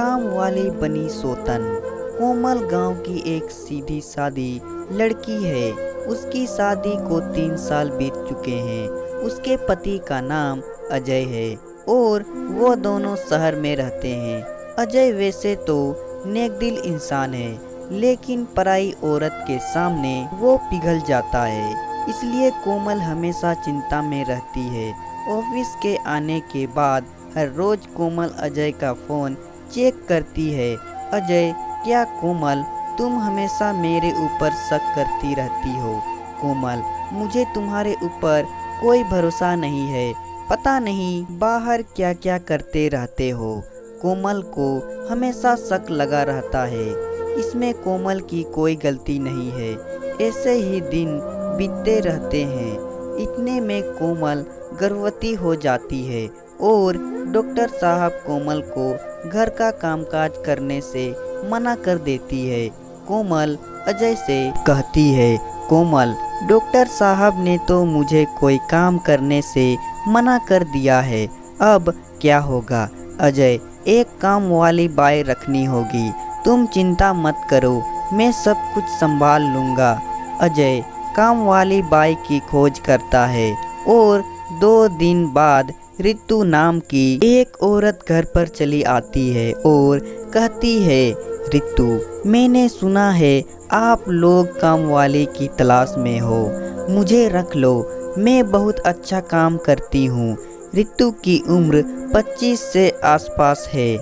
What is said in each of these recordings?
काम वाली बनी सौतन। कोमल गांव की एक सीधी सादी लड़की है। उसकी शादी को 3 साल बीत चुके हैं। उसके पति का नाम अजय है और वो दोनों शहर में रहते हैं। अजय वैसे तो नेक दिल इंसान है, लेकिन पराई औरत के सामने वो पिघल जाता है। इसलिए कोमल हमेशा चिंता में रहती है। ऑफिस के आने के बाद हर रोज कोमल अजय का फ़ोन चेक करती है। अजय, क्या कोमल, तुम हमेशा मेरे ऊपर शक करती रहती हो। कोमल, मुझे तुम्हारे ऊपर कोई भरोसा नहीं है। पता नहीं बाहर क्या क्या करते रहते हो। कोमल को हमेशा शक लगा रहता है। इसमें कोमल की कोई गलती नहीं है। ऐसे ही दिन बीतते रहते हैं। इतने में कोमल गर्भवती हो जाती है और डॉक्टर साहब कोमल को घर का कामकाज करने से मना कर देती है। कोमल अजय से कहती है, कोमल, डॉक्टर साहब ने तो मुझे कोई काम करने से मना कर दिया है, अब क्या होगा। अजय, एक काम वाली बाई रखनी होगी। तुम चिंता मत करो, मैं सब कुछ संभाल लूँगा। अजय काम वाली बाई की खोज करता है और 2 दिन बाद रितु नाम की एक औरत घर पर चली आती है और कहती है, रितु, मैंने सुना है आप लोग काम वाले की तलाश में हो, मुझे रख लो, मैं बहुत अच्छा काम करती हूँ। रितु की उम्र 25 से आसपास है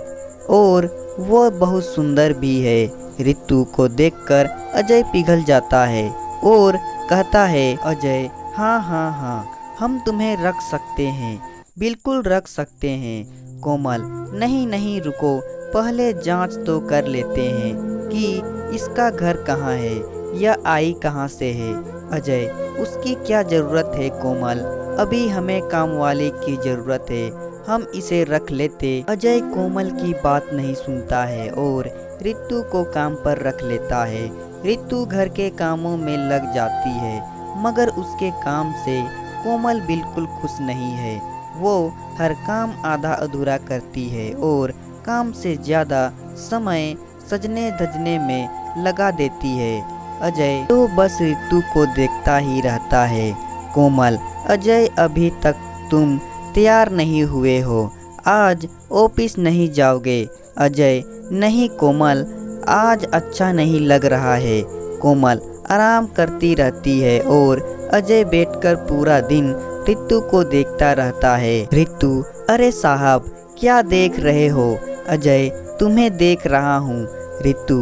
और वो बहुत सुंदर भी है। रितु को देखकर अजय पिघल जाता है और कहता है, अजय, हाँ हाँ हाँ, हम तुम्हें रख सकते हैं, बिल्कुल रख सकते हैं। कोमल, नहीं नहीं, रुको, पहले जांच तो कर लेते हैं कि इसका घर कहाँ है, यह आई कहाँ से है। अजय, उसकी क्या ज़रूरत है कोमल, अभी हमें काम वाले की ज़रूरत है, हम इसे रख लेते। अजय कोमल की बात नहीं सुनता है और रितु को काम पर रख लेता है। रितु घर के कामों में लग जाती है, मगर उसके काम से कोमल बिल्कुल खुश नहीं है। वो हर काम आधा अधूरा करती है और काम से ज़्यादा समय सजने धजने में लगा देती है। अजय तो बस रितु को देखता ही रहता है। कोमल, अजय, अभी तक तुम तैयार नहीं हुए हो, आज ऑफिस नहीं जाओगे। अजय, नहीं कोमल, आज अच्छा नहीं लग रहा है। कोमल आराम करती रहती है और अजय बैठकर पूरा दिन रितु को देखता रहता है। रितु, अरे साहब, क्या देख रहे हो। अजय, तुम्हें देख रहा हूँ। रितु,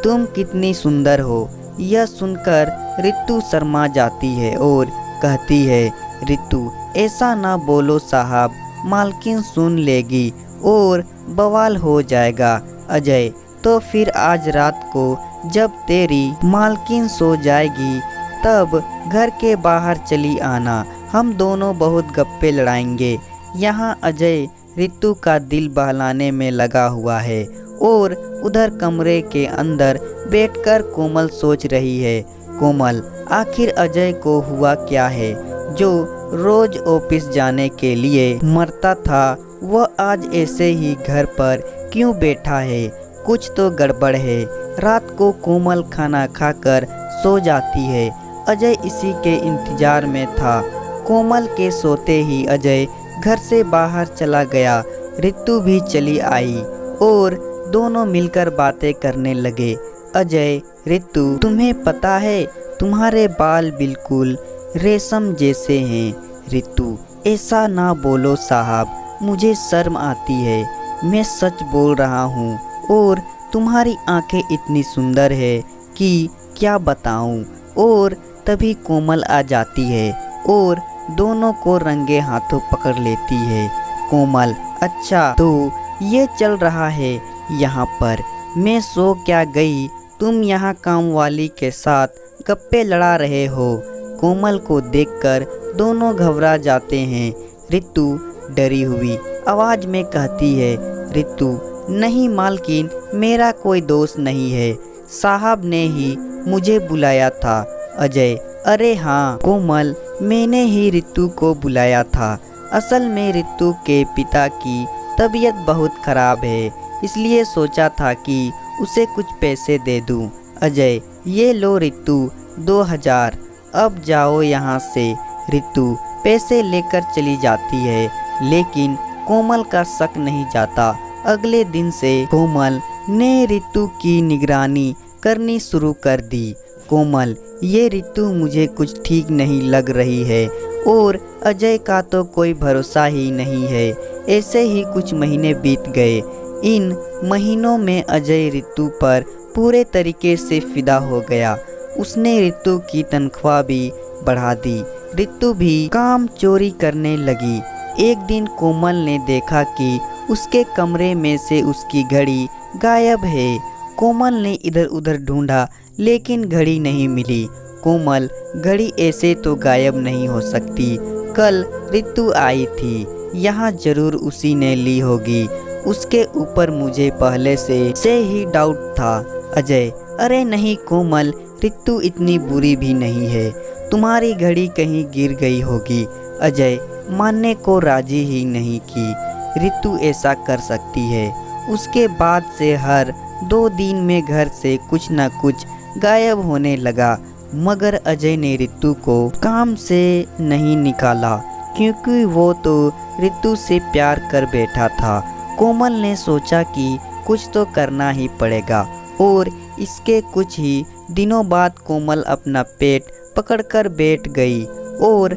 तुम कितनी सुंदर हो। यह सुनकर रितु शर्मा जाती है और कहती है, रितु, ऐसा ना बोलो साहब, मालकिन सुन लेगी और बवाल हो जाएगा। अजय, तो फिर आज रात को जब तेरी मालकिन सो जाएगी तब घर के बाहर चली आना, हम दोनों बहुत गप्पे लड़ाएंगे। यहाँ अजय रितु का दिल बहलाने में लगा हुआ है और उधर कमरे के अंदर बैठकर कोमल सोच रही है, कोमल, आखिर अजय को हुआ क्या है जो रोज ऑफिस जाने के लिए मरता था, वह आज ऐसे ही घर पर क्यों बैठा है। कुछ तो गड़बड़ है। रात को कोमल खाना खाकर सो जाती है। अजय इसी के इंतजार में था। कोमल के सोते ही अजय घर से बाहर चला गया। रितु भी चली आई और दोनों मिलकर बातें करने लगे। अजय, रितु, तुम्हें पता है तुम्हारे बाल बिल्कुल रेशम जैसे हैं। रितु, ऐसा ना बोलो साहब, मुझे शर्म आती है, मैं सच बोल रहा हूँ और तुम्हारी आंखें इतनी सुंदर है कि क्या बताऊँ। और तभी कोमल आ जाती है और दोनों को रंगे हाथों पकड़ लेती है। कोमल, अच्छा तो ये चल रहा है यहाँ पर, मैं सो क्या गई, तुम यहाँ काम वाली के साथ गप्पे लड़ा रहे हो। कोमल को देखकर दोनों घबरा जाते हैं। रितु डरी हुई आवाज़ में कहती है, रितु, नहीं मालकिन, मेरा कोई दोस्त नहीं है, साहब ने ही मुझे बुलाया था। अजय, अरे हाँ कोमल, मैंने ही रितु को बुलाया था। असल में रितु के पिता की तबीयत बहुत खराब है, इसलिए सोचा था कि उसे कुछ पैसे दे दूं। अजय, ये लो रितु 2000, अब जाओ यहाँ से। रितु पैसे लेकर चली जाती है, लेकिन कोमल का शक नहीं जाता। अगले दिन से कोमल ने रितु की निगरानी करनी शुरू कर दी। कोमल, ये रितु मुझे कुछ ठीक नहीं लग रही है और अजय का तो कोई भरोसा ही नहीं है। ऐसे ही कुछ महीने बीत गए। इन महीनों में अजय रितु पर पूरे तरीके से फिदा हो गया। उसने रितु की तनख्वाह भी बढ़ा दी। रितु भी काम चोरी करने लगी। एक दिन कोमल ने देखा कि उसके कमरे में से उसकी घड़ी गायब है। कोमल ने इधर उधर ढूंढा, लेकिन घड़ी नहीं मिली। कोमल, घड़ी ऐसे तो गायब नहीं हो सकती। कल रितु आई थी, यहाँ जरूर उसी ने ली होगी। उसके ऊपर मुझे पहले से ही डाउट था। अजय, अरे नहीं कोमल, रितु इतनी बुरी भी नहीं है। तुम्हारी घड़ी कहीं गिर गई होगी। अजय मानने को राजी ही नहीं कि रितु ऐसा कर सकती है। उसके बाद से हर 2 दिन में घर से कुछ न कुछ गायब होने लगा। मगर अजय ने रितु को काम से नहीं निकाला, क्योंकि वो तो रितु से प्यार कर बैठा था। कोमल ने सोचा कि कुछ तो करना ही पड़ेगा और इसके कुछ ही दिनों बाद कोमल अपना पेट पकड़कर बैठ गई और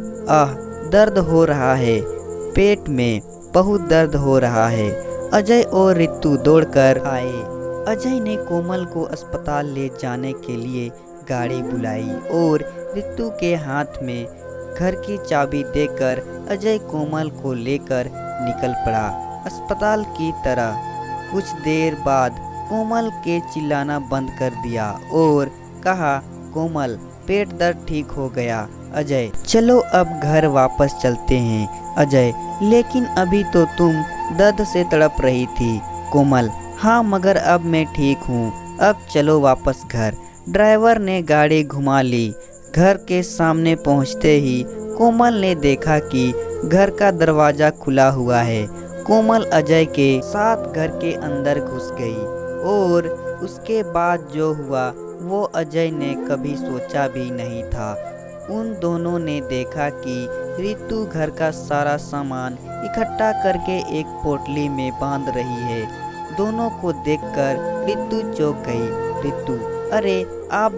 दर्द हो रहा है, पेट में बहुत दर्द हो रहा है। अजय और रितु दौड़कर आए। अजय ने कोमल को अस्पताल ले जाने के लिए गाड़ी बुलाई और रितु के हाथ में घर की चाबी देकर अजय कोमल को लेकर निकल पड़ा अस्पताल की तरह। कुछ देर बाद कोमल के चिल्लाना बंद कर दिया और कहा, कोमल, पेट दर्द ठीक हो गया। अजय, चलो अब घर वापस चलते हैं। अजय, लेकिन अभी तो तुम दर्द से तड़प रही थी। कोमल, हाँ, मगर अब मैं ठीक हूँ। अब चलो वापस घर। ड्राइवर ने गाड़ी घुमा ली। घर के सामने पहुँचते ही कोमल ने देखा कि घर का दरवाज़ा खुला हुआ है। कोमल अजय के साथ घर के अंदर घुस गई और उसके बाद जो हुआ वो अजय ने कभी सोचा भी नहीं था। उन दोनों ने देखा कि रितु घर का सारा सामान इकट्ठा करके एक पोटली में बांध रही है। दोनों को देखकर रितु चौंक गई। रितु, अरे आप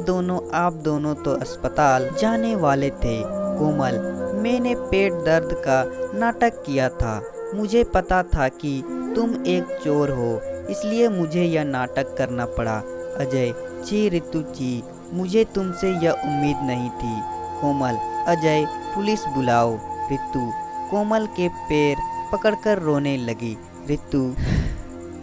दोनों तो अस्पताल जाने वाले थे। कोमल, मैंने पेट दर्द का नाटक किया था। मुझे पता था कि तुम एक चोर हो, इसलिए मुझे यह नाटक करना पड़ा। अजय, जी रितु जी, मुझे तुमसे यह उम्मीद नहीं थी। कोमल, अजय, पुलिस बुलाओ। रितु कोमल के पैर पकड़कर रोने लगी। रितु,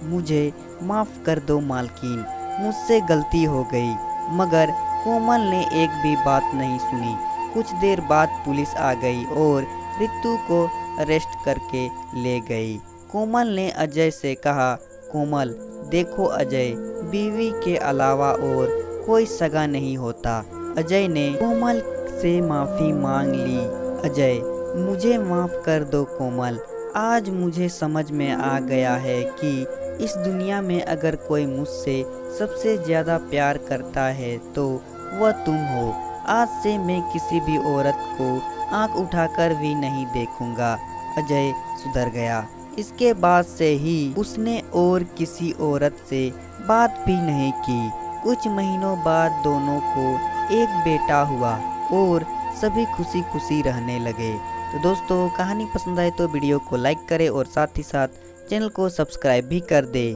मुझे माफ़ कर दो मालकिन, मुझसे गलती हो गई। मगर कोमल ने एक भी बात नहीं सुनी। कुछ देर बाद पुलिस आ गई और रितु को अरेस्ट करके ले गई। कोमल ने अजय से कहा, कोमल, देखो अजय, बीवी के अलावा और कोई सगा नहीं होता। अजय ने कोमल से माफ़ी मांग ली। अजय, मुझे माफ़ कर दो कोमल। आज मुझे समझ में आ गया है कि इस दुनिया में अगर कोई मुझसे सबसे ज़्यादा प्यार करता है तो वह तुम हो। आज से मैं किसी भी औरत को आंख उठाकर भी नहीं देखूंगा। अजय सुधर गया। इसके बाद से ही उसने और किसी औरत से बात भी नहीं की। कुछ महीनों बाद दोनों को एक बेटा हुआ और सभी खुशी खुशी रहने लगे। तो दोस्तों, कहानी पसंद आए तो वीडियो को लाइक करें और साथ ही साथ चैनल को सब्सक्राइब भी कर दें।